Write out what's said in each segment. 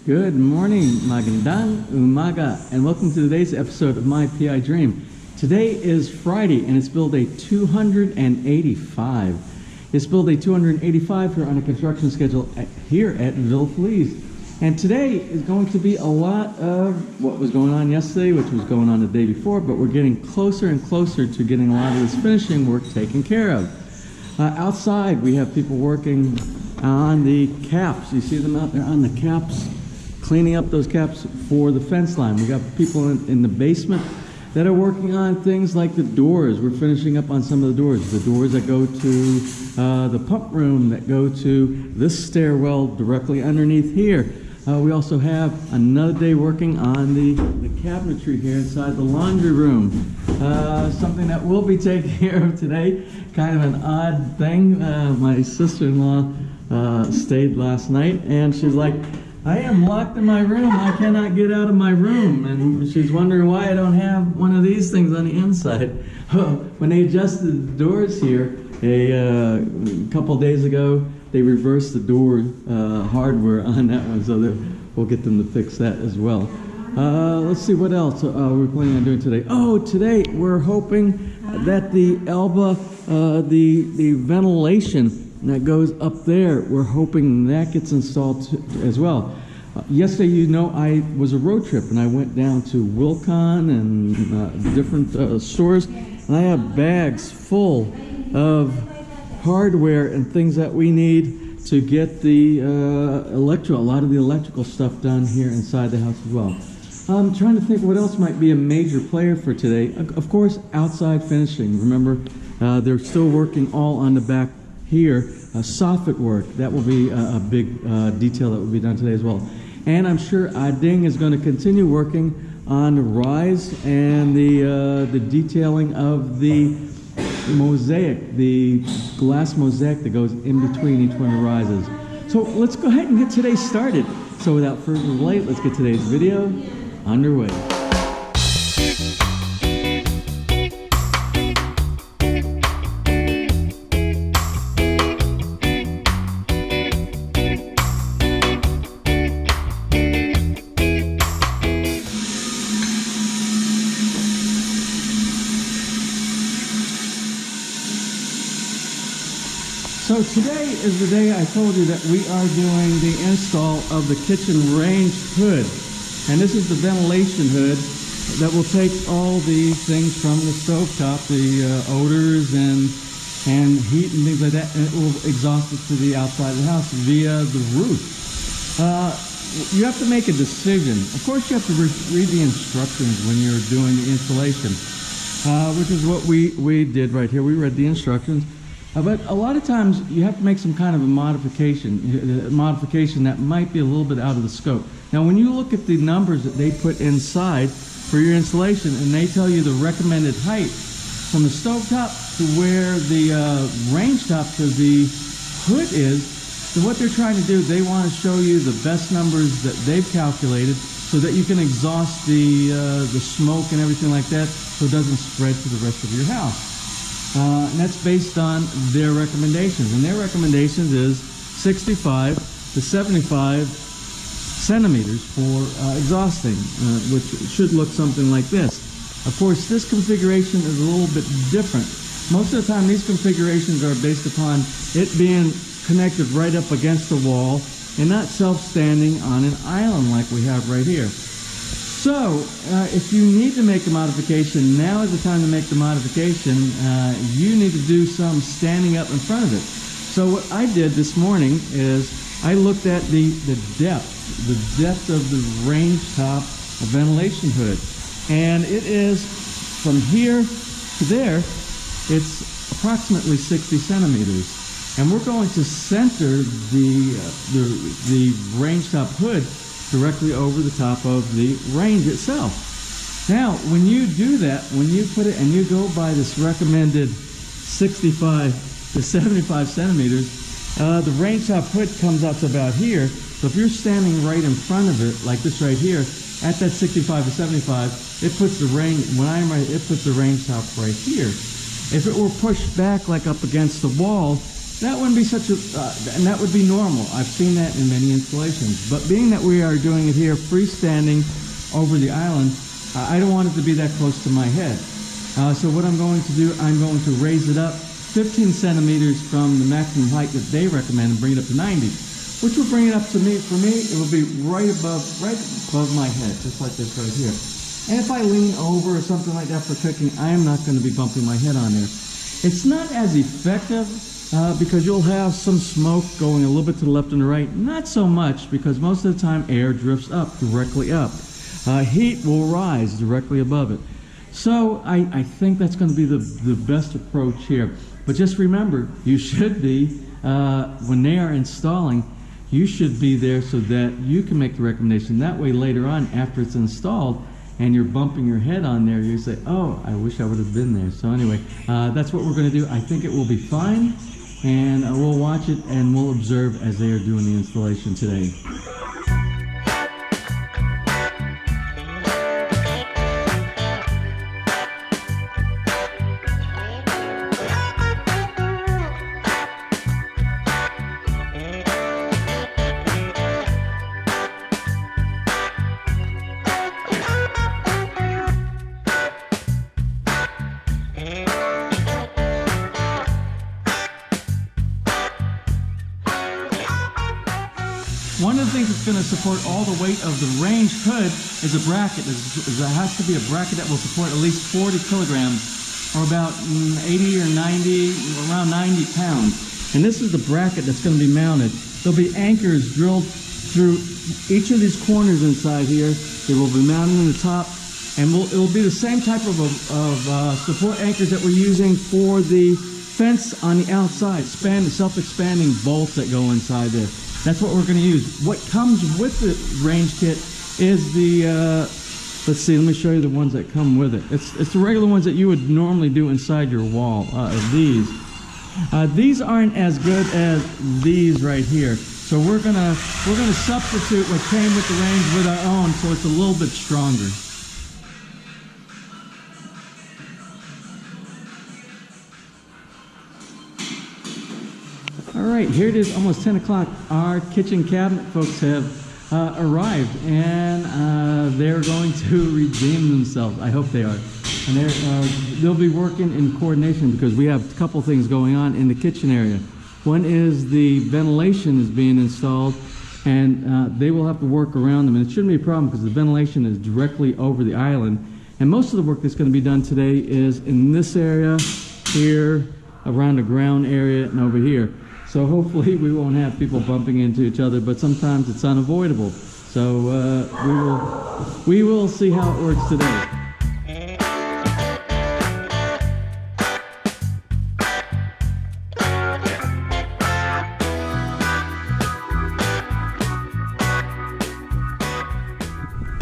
Good morning, magandang umaga, and welcome to today's episode of My PI Dream. Today is Friday, and it's build day 285. It's build day 285 here on a construction schedule here at Feliz. And today is going to be a lot of what was going on yesterday, which was going on the day before, but we're getting closer and closer to getting a lot of this finishing work taken care of. Outside, we have people working on the caps. You see them out there on the caps, cleaning up those caps for the fence line. We got people in the basement that are working on things like the doors. We're finishing up on some of the doors that go to the pump room, that go to this stairwell directly underneath here. We also have another day working on the cabinetry here inside the laundry room. Something that we'll be taking care of today. Kind of an odd thing. My sister-in-law stayed last night, and she's like, I am locked in my room. I cannot get out of my room. And she's wondering why I don't have one of these things on the inside. When they adjusted the doors here a couple days ago, they reversed the door hardware on that one, so we'll get them to fix that as well. Let's see what else we're planning on doing today. Oh, today we're hoping that the Elba, the ventilation that goes up there, we're hoping that gets installed as well. Yesterday, you know, I was a road trip and I went down to Wilcon and different stores, and I have bags full of hardware and things that we need to get the a lot of the electrical stuff done here inside the house as well. I'm trying to think what else might be a major player for today. Of course, outside finishing. Remember, they're still working all on the back here. Soffit work, that will be a big detail that will be done today as well. And I'm sure Ading is going to continue working on the rise and the detailing of the mosaic, the glass mosaic that goes in between each one of the rises. So let's go ahead and get today started. So without further delay, let's get today's video underway. So today is the day I told you that we are doing the install of the kitchen range hood. And this is the ventilation hood that will take all the things from the stovetop, the odors and heat and things like that, and it will exhaust it to the outside of the house via the roof. You have to make a decision. Of course, you have to read the instructions when you're doing the installation, which is what we did right here. We read the instructions. But a lot of times you have to make some kind of a modification that might be a little bit out of the scope. Now when you look at the numbers that they put inside for your installation, and they tell you the recommended height from the stovetop to where the range top to the hood is, so what they're trying to do, they want to show you the best numbers that they've calculated so that you can exhaust the smoke and everything like that so it doesn't spread to the rest of your house. And that's based on their recommendations. And their recommendations is 65 to 75 centimeters for exhausting, which should look something like this. Of course, this configuration is a little bit different. Most of the time, these configurations are based upon it being connected right up against the wall and not self-standing on an island like we have right here. So, if you need to make a modification, now is the time to make the modification. You need to do some standing up in front of it. So what I did this morning is I looked at the depth of the range top ventilation hood. And it is from here to there, it's approximately 60 centimeters. And we're going to center the range top hood directly over the top of the range itself. Now, when you do that, when you put it and you go by this recommended 65 to 75 centimeters, the range top hood comes out to about here. So if you're standing right in front of it, like this right here, at that 65 to 75, it puts the range, when I'm right, it puts the range top right here. If it were pushed back like up against the wall, that wouldn't be such a, and that would be normal. I've seen that in many installations. But being that we are doing it here freestanding over the island, I don't want it to be that close to my head. So what I'm going to do, I'm going to raise it up 15 centimeters from the maximum height that they recommend and bring it up to 90, which will bring it up to me, for me, it will be right above my head, just like this right here. And if I lean over or something like that for cooking, I am not going to be bumping my head on there. It's not as effective because you'll have some smoke going a little bit to the left and the right. Not so much, because most of the time air drifts up, directly up. Heat will rise directly above it. So I think that's going to be the best approach here. But just remember, you should be, when they are installing, you should be there so that you can make the recommendation. That way later on, after it's installed, and you're bumping your head on there, you say, oh, I wish I would have been there. So anyway, that's what we're going to do. I think it will be fine, and we'll watch it and we'll observe as they are doing the installation today. One of the things that's going to support all the weight of the range hood is a bracket. There has to be a bracket that will support at least 40 kilograms, or about 80 or 90, around 90 pounds. And this is the bracket that's going to be mounted. There'll be anchors drilled through each of these corners inside here. They will be mounted in the top, and it will be the same type of support anchors that we're using for the fence on the outside. Self-expanding bolts that go inside there. That's what we're going to use. What comes with the range kit is the, let's see, let me show you the ones that come with it. It's the regular ones that you would normally do inside your wall, these. These aren't as good as these right here. So we're gonna substitute what came with the range with our own, so it's a little bit stronger. All right, here it is, almost 10 o'clock. Our kitchen cabinet folks have arrived, and they're going to redeem themselves. I hope they are. And they'll be working in coordination because we have a couple things going on in the kitchen area. One is the ventilation is being installed, and they will have to work around them. And it shouldn't be a problem because the ventilation is directly over the island. And most of the work that's going to be done today is in this area, here, around the ground area, and over here. So hopefully we won't have people bumping into each other, but sometimes it's unavoidable. So we will see how it works today.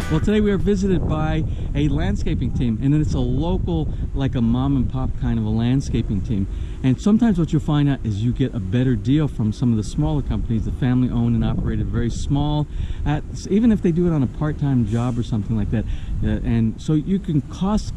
Well, today we are visited by a landscaping team, and it's a local, like a mom and pop kind of a landscaping team. And sometimes what you'll find out is you get a better deal from some of the smaller companies, the family owned and operated, very small, even if they do it on a part-time job or something like that. And so you can cost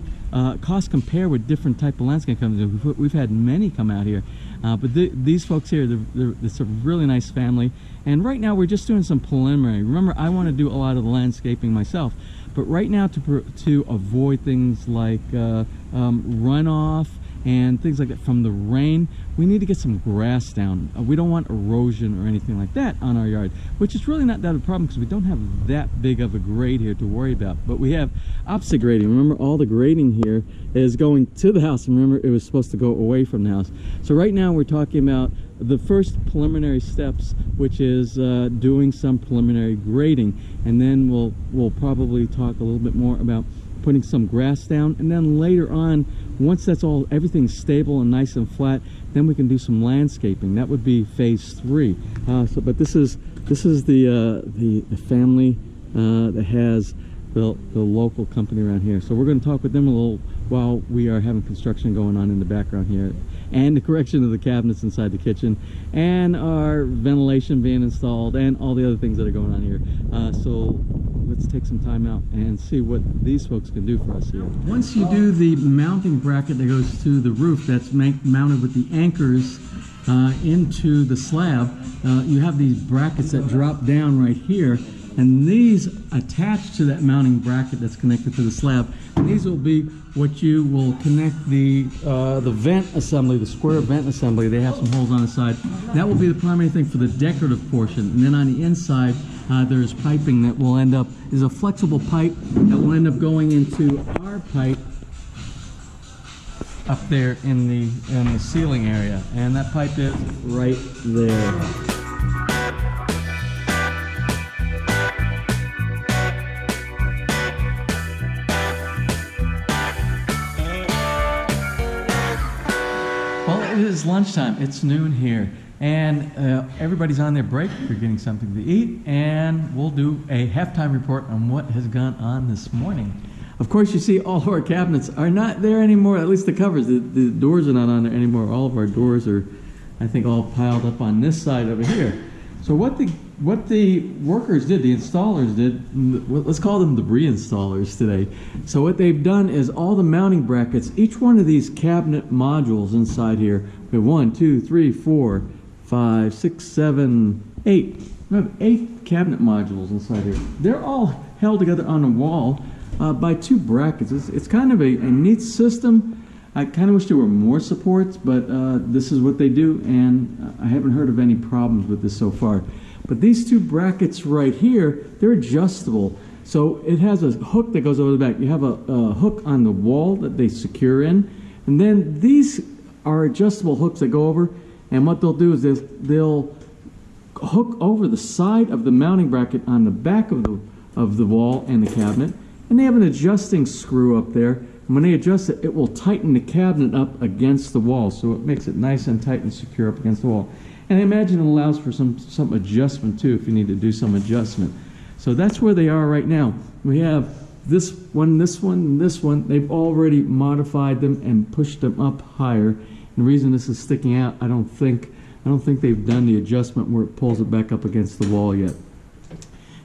compare with different type of landscape companies. We've had many come out here, but these folks here, it's a really nice family. And right now we're just doing some preliminary. Remember, I want to do a lot of the landscaping myself, but right now to avoid things like runoff and things like that from the rain, we need to get some grass down. We don't want erosion or anything like that on our yard, which is really not that a problem because we don't have that big of a grade here to worry about. But we have opposite grading. Remember, all the grading here is going to the house. And remember, it was supposed to go away from the house. So right now we're talking about the first preliminary steps, which is doing some preliminary grading. And then we'll probably talk a little bit more about putting some grass down, and then later on, once everything's stable and nice and flat, then we can do some landscaping. That would be phase 3. But this is the family that has the local company around here. So we're going to talk with them a little while we are having construction going on in the background here, and the correction of the cabinets inside the kitchen, and our ventilation being installed, and all the other things that are going on here. So let's take some time out and see what these folks can do for us here. Once you do the mounting bracket that goes to the roof, that's mounted with the anchors into the slab, you have these brackets that drop down right here, and these attach to that mounting bracket that's connected to the slab. And these will be what you will connect the vent assembly, the square vent assembly. They have some holes on the side. That will be the primary thing for the decorative portion. And then on the inside, there's piping that will end up, is a flexible pipe that will end up going into our pipe up there in the ceiling area. And that pipe is right there. It is lunchtime. It's noon here, and everybody's on their break. They're getting something to eat, and we'll do a halftime report on what has gone on this morning. Of course, you see all of our cabinets are not there anymore, at least the covers. The doors are not on there anymore. All of our doors are, I think, all piled up on this side over here. So what the workers did, the installers did, let's call them the reinstallers today. So what they've done is all the mounting brackets, each one of these cabinet modules inside here, we have 1, 2, 3, 4, 5, 6, 7, 8. We have 8 cabinet modules inside here. They're all held together on a wall by 2 brackets. It's kind of a neat system. I kind of wish there were more supports, but this is what they do, and I haven't heard of any problems with this so far. But these 2 brackets right here, they're adjustable. So it has a hook that goes over the back. You have a hook on the wall that they secure in, and then these are adjustable hooks that go over, and what they'll do is they'll hook over the side of the mounting bracket on the back of the wall and the cabinet, and they have an adjusting screw up there. And when they adjust it, it will tighten the cabinet up against the wall, so it makes it nice and tight and secure up against the wall. And I imagine it allows for some adjustment too if you need to do some adjustment. So that's where they are right now. We have this one, and this one. They've already modified them and pushed them up higher. And the reason this is sticking out, I don't think they've done the adjustment where it pulls it back up against the wall yet.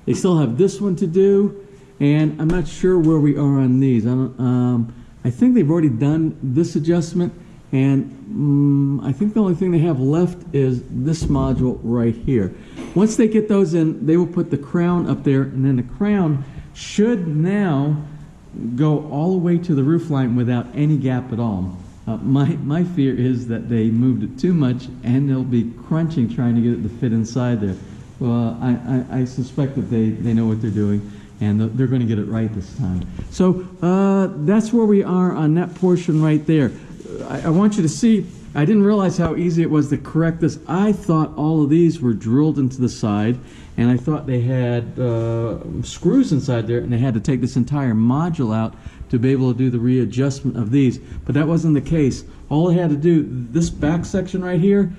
They still have this one to do. And I'm not sure where we are on these. I think they've already done this adjustment, and I think the only thing they have left is this module right here. Once they get those in, they will put the crown up there, and then the crown should now go all the way to the roof line without any gap at all. My fear is that they moved it too much, and they'll be crunching trying to get it to fit inside there. Well, I suspect that they know what they're doing, and they're going to get it right this time. So that's where we are on that portion right there. I want you to see, I didn't realize how easy it was to correct this. I thought all of these were drilled into the side, and I thought they had screws inside there, and they had to take this entire module out to be able to do the readjustment of these. But that wasn't the case. All they had to do, this back section right here,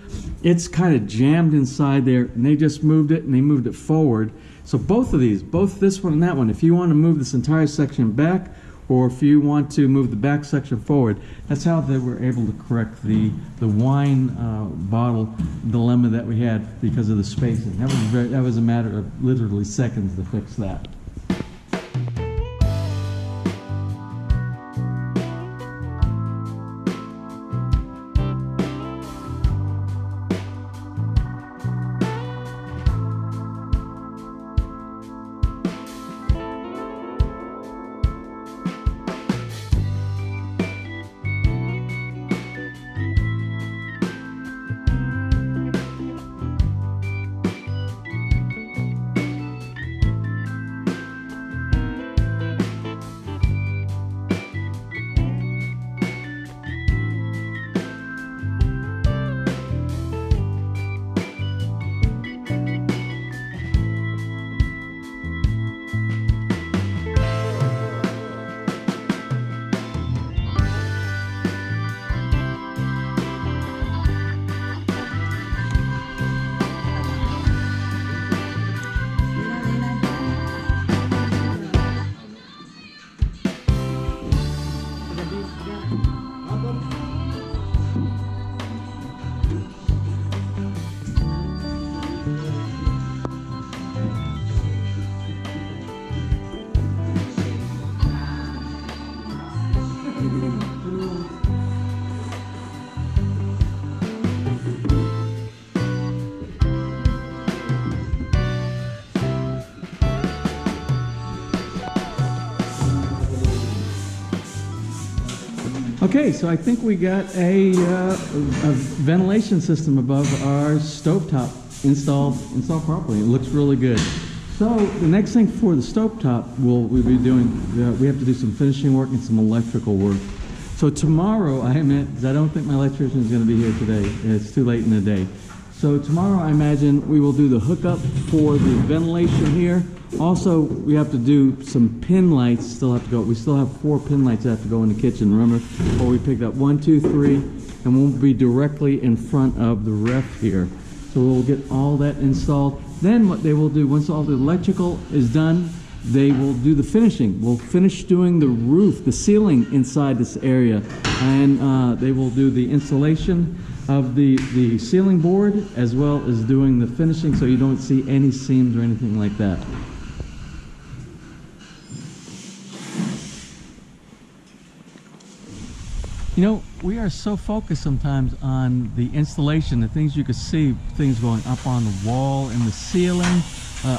it's kind of jammed inside there, and they just moved it, and they moved it forward. So both of these, both this one and that one, if you want to move this entire section back, or if you want to move the back section forward, that's how they were able to correct the wine bottle dilemma that we had because of the spacing. That was a matter of literally seconds to fix that. Okay, so I think we got a ventilation system above our stovetop installed properly. It looks really good. So the next thing for the stovetop we'll be doing, we have to do some finishing work and some electrical work. So tomorrow, I don't think my electrician is going to be here today. It's too late in the day. So tomorrow, I imagine we will do the hookup for the ventilation here. Also, we have to do some pin lights. Still have to go. We still have 4 pin lights that have to go in the kitchen. Remember, we picked up 1, 2, 3, and we'll be directly in front of the ref here. So we'll get all that installed. Then what they will do, once all the electrical is done, they will do the finishing. We'll finish doing the roof, the ceiling inside this area, and they will do the installation of the ceiling board as well as doing the finishing, so you don't see any seams or anything like that. You know, we are so focused sometimes on the installation, the things you can see, things going up on the wall, in the ceiling,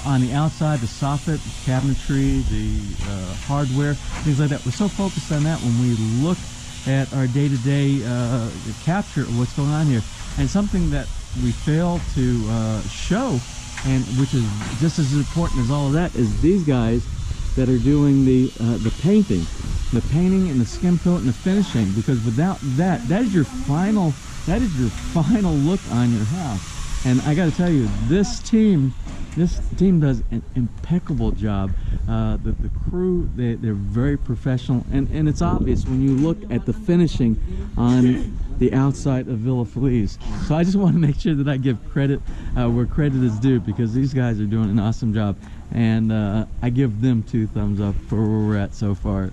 on the outside, the soffit, the cabinetry, the hardware, things like that. We're so focused on that when we look at our day-to-day capture of what's going on here. And something that we fail to show, and which is just as important as all of that, is these guys that are doing the painting. The painting and the skim coat and the finishing, because without that, that is your final look on your house. And I got to tell you, this team does an impeccable job. The crew, they're very professional, and it's obvious when you look at the finishing on the outside of Villa Feliz. So I just want to make sure that I give credit where credit is due, because these guys are doing an awesome job, and I give them 2 thumbs up for where we're at so far.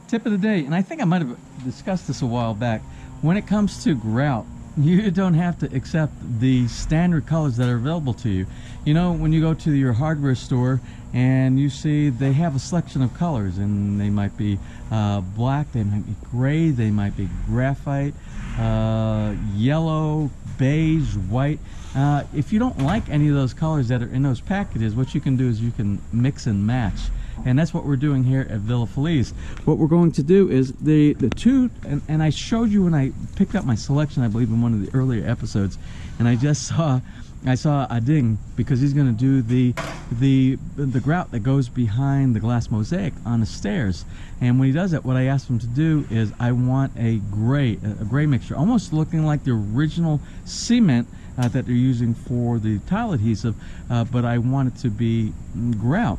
Tip of the day, and I think I might have discussed this a while back, when it comes to grout, you don't have to accept the standard colors that are available to you. You know, when you go to your hardware store and you see they have a selection of colors, and they might be black, they might be gray, they might be graphite, yellow, beige, white. If you don't like any of those colors that are in those packages, what you can do is you can mix and match. And that's what we're doing here at Villa Feliz. What we're going to do is the two, and I showed you when I picked up my selection, I believe in one of the earlier episodes, and I saw Ading, because he's going to do the grout that goes behind the glass mosaic on the stairs. And when he does that, what I asked him to do is, I want a gray mixture, almost looking like the original cement that they're using for the tile adhesive, but I want it to be grout.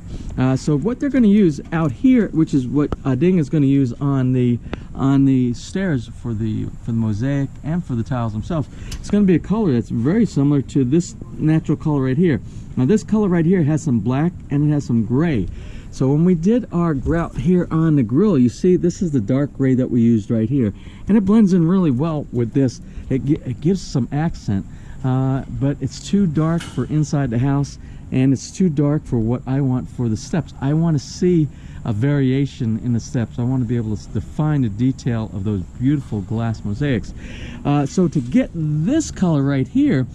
So what they're going to use out here, which is what Ading is going to use on the stairs for the mosaic and for the tiles themselves, it's going to be a color that's very similar to this natural color right here. Now this color right here has some black and it has some gray. So when we did our grout here on the grill, you see this is the dark gray that we used right here, and it blends in really well with this. It gives some accent. But it's too dark for inside the house, and it's too dark for what I want for the steps. I want to see a variation in the steps. I want to be able to define the detail of those beautiful glass mosaics. So to get this color right here,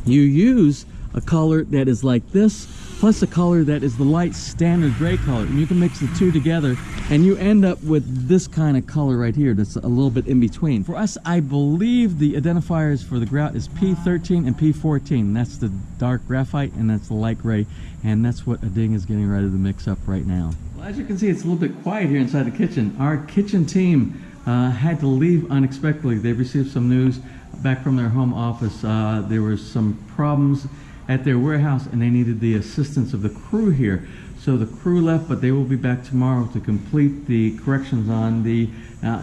you use a color that is like this, plus a color that is the light standard gray color, and you can mix the two together and you end up with this kind of color right here that's a little bit in between. For us, I believe the identifiers for the grout is P13 and P14. That's the dark graphite and that's the light gray, and that's what Ading is getting ready to mix up right now. Well, as you can see, it's a little bit quiet here inside the kitchen. Our kitchen team had to leave unexpectedly. They received some news back from their home office. There were some problems at their warehouse, and they needed the assistance of the crew here. So the crew left, but they will be back tomorrow to complete the corrections on the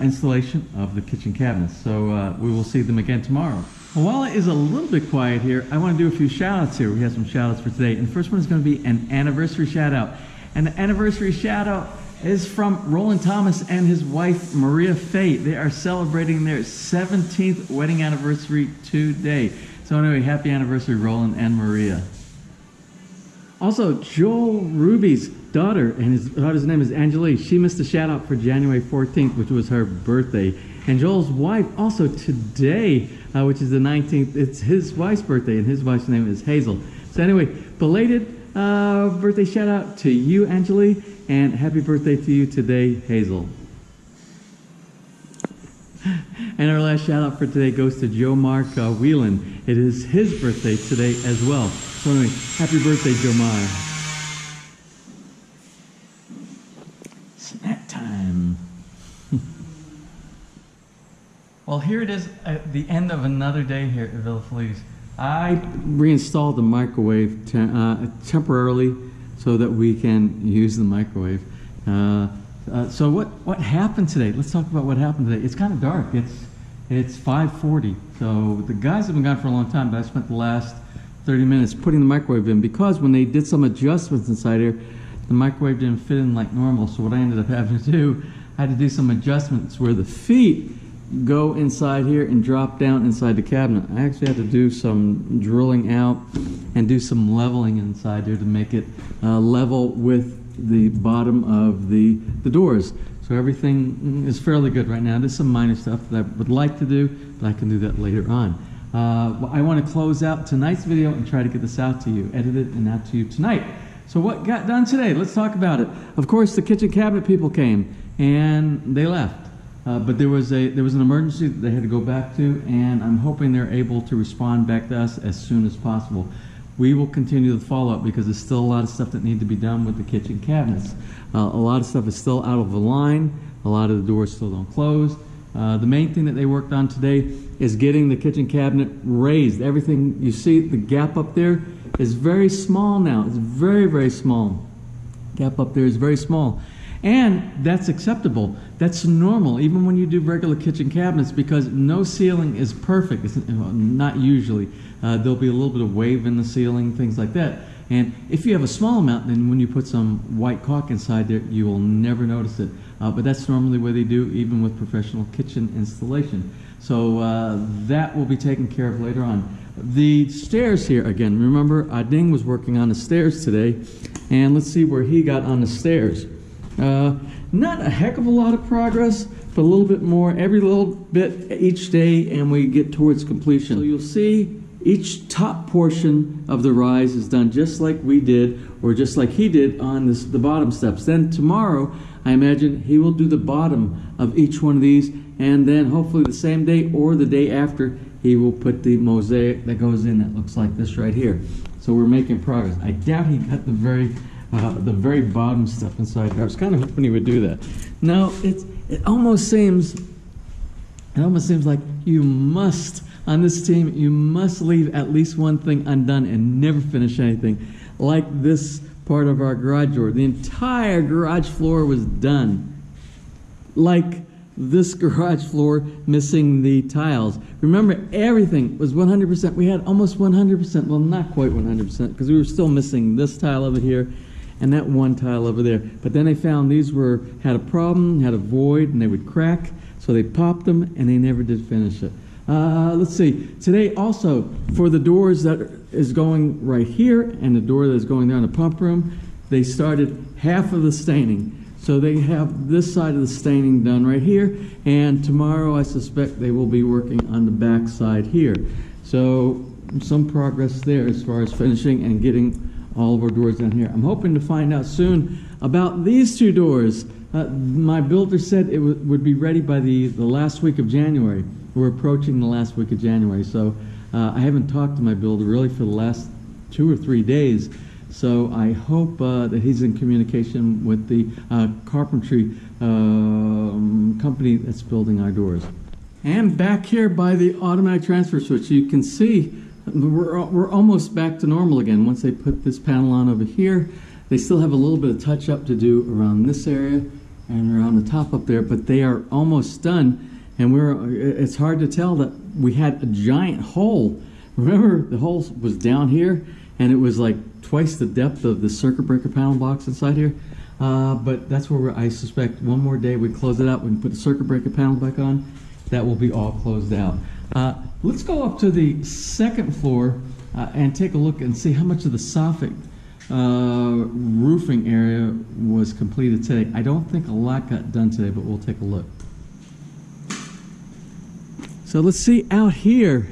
installation of the kitchen cabinets. So we will see them again tomorrow. Well, while it is a little bit quiet here, I want to do a few shout outs here. We have some shout outs for today, and the first one is going to be an anniversary shout out. And the anniversary shout out is from Roland Thomas and his wife Maria Faye. They are celebrating their 17th wedding anniversary today. So anyway, happy anniversary, Roland and Maria. Also, Joel Ruby's daughter, and his daughter's name is Angelique. She missed a shout out for January 14th, which was her birthday. And Joel's wife, also today, which is the 19th, it's his wife's birthday, and his wife's name is Hazel. So anyway, belated birthday shout out to you, Angelique, and happy birthday to you today, Hazel. And our last shout out for today goes to Joe Mark Whelan. It is his birthday today as well. So anyway, happy birthday, Joe Mark. Snack time. Well, here it is at the end of another day here at Villa Feliz. I reinstalled the microwave temporarily so that we can use the microwave. So what happened today? Let's talk about what happened today. It's kind of dark. It's 5:40. So the guys have been gone for a long time, but I spent the last 30 minutes putting the microwave in because when they did some adjustments inside here, the microwave didn't fit in like normal. So what I ended up having to do, I had to do some adjustments where the feet go inside here and drop down inside the cabinet. I actually had to do some drilling out and do some leveling inside there to make it level with the bottom of the doors. So everything is fairly good right now. There's some minor stuff that I would like to do, but I can do that later on. I want to close out tonight's video and try to get this out to you, edit it and out to you tonight. So what got done today? Let's talk about it. Of course, the kitchen cabinet people came and they left. But there was an emergency that they had to go back to, and I'm hoping they're able to respond back to us as soon as possible. We will continue the follow-up because there's still a lot of stuff that needs to be done with the kitchen cabinets. A lot of stuff is still out of the line. A lot of the doors still don't close. The main thing that they worked on today is getting the kitchen cabinet raised. Everything you see, the gap up there is very small now. It's very, very small. Gap up there is very small. And that's acceptable. That's normal, even when you do regular kitchen cabinets, because no ceiling is perfect. It's not usually. There'll be a little bit of wave in the ceiling, things like that. And if you have a small amount, then when you put some white caulk inside there, you will never notice it. But that's normally what they do, even with professional kitchen installation. So that will be taken care of later on. The stairs here, again, remember, Ading was working on the stairs today. And let's see where he got on the stairs. Not a heck of a lot of progress, but a little bit more every little bit each day, and we get towards completion. So you'll see each top portion of the rise is done just like we did, or just like he did on the bottom steps. Then tomorrow, I imagine he will do the bottom of each one of these, and then hopefully the same day or the day after, he will put the mosaic that goes in that looks like this right here. So we're making progress. I doubt he got the very bottom stuff inside there. I was kind of hoping he would do that. No, it almost seems like you must, on this team, you must leave at least one thing undone and never finish anything. Like this part of our garage door. The entire garage floor was done. Like this garage floor missing the tiles. Remember, everything was 100%. We had almost 100%, well, not quite 100%, because we were still missing this tile over here and that one tile over there. But then they found these had a problem, had a void, and they would crack. So they popped them, and they never did finish it. Let's see. Today also, for the doors that is going right here and the door that is going there in the pump room, they started half of the staining. So they have this side of the staining done right here, and tomorrow I suspect they will be working on the back side here. So some progress there as far as finishing and getting all of our doors down here. I'm hoping to find out soon about these two doors. My builder said it would be ready by the last week of January. We're approaching the last week of January, so I haven't talked to my builder really for the last 2 or 3 days. So I hope that he's in communication with the carpentry company that's building our doors. And back here by the automatic transfer switch, you can see we're almost back to normal again. Once they put this panel on over here, they still have a little bit of touch up to do around this area and around the top up there, but they are almost done. And it's hard to tell that we had a giant hole. Remember, the hole was down here, and it was like twice the depth of the circuit breaker panel box inside here. But that's where I suspect one more day we close it out. We can put the circuit breaker panel back on. That will be all closed out. Let's go up to the second floor and take a look and see how much of the soffit roofing area was completed today. I don't think a lot got done today, but we'll take a look. So let's see out here.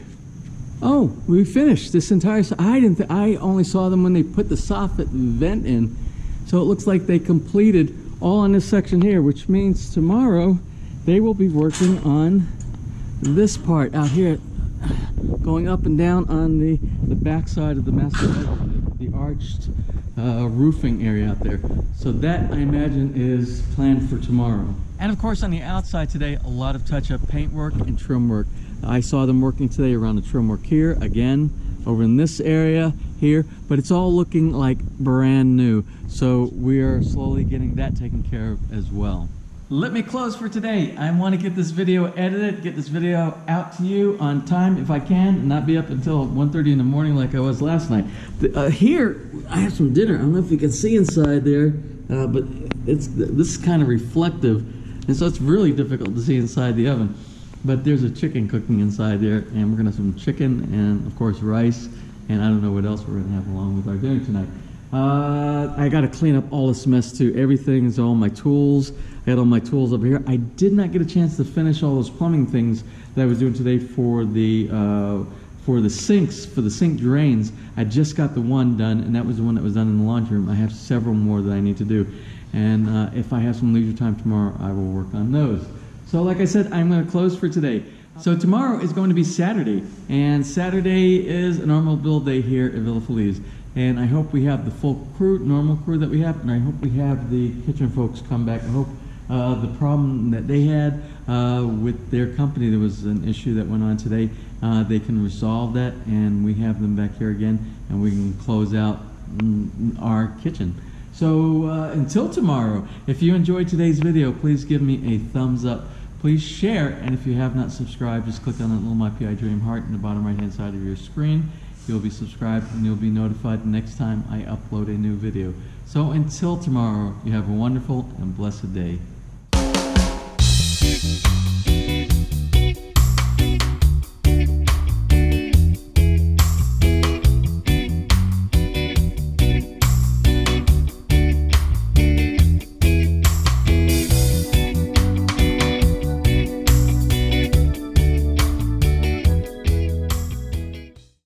Oh, we finished this entire. I only saw them when they put the soffit vent in. So it looks like they completed all on this section here, which means tomorrow they will be working on this part out here, going up and down on the back side of the master bedroom, the arched roofing area out there. So that, I imagine, is planned for tomorrow. And of course, on the outside today, a lot of touch-up paint work and trim work. I saw them working today around the trim work here, again, over in this area here, but it's all looking like brand new. So we are slowly getting that taken care of as well. Let me close for today. I want to get this video edited, get this video out to you on time if I can, and not be up until 1:30 in the morning like I was last night. Here, I have some dinner. I don't know if you can see inside there, but this is kind of reflective, and so it's really difficult to see inside the oven. But there's a chicken cooking inside there, and we're going to have some chicken and, of course, rice, and I don't know what else we're going to have along with our dinner tonight. I got to clean up all this mess too. Everything is all my tools. I had all my tools over here. I did not get a chance to finish all those plumbing things that I was doing today for the sinks, for the sink drains. I just got the one done, and that was the one that was done in the laundry room. I have several more that I need to do, and if I have some leisure time tomorrow, I will work on those. So like I said, I'm going to close for today. So tomorrow is going to be Saturday, and Saturday is a normal build day here at Villa Feliz. And I hope we have the full crew, normal crew that we have, and I hope we have the kitchen folks come back. I hope the problem that they had with their company, there was an issue that went on today, they can resolve that, and we have them back here again, and we can close out our kitchen. So until tomorrow, if you enjoyed today's video, please give me a thumbs up. Please share, and if you have not subscribed, just click on that little My PI Dream heart in the bottom right-hand side of your screen. You'll be subscribed, and you'll be notified the next time I upload a new video. So until tomorrow, you have a wonderful and blessed day.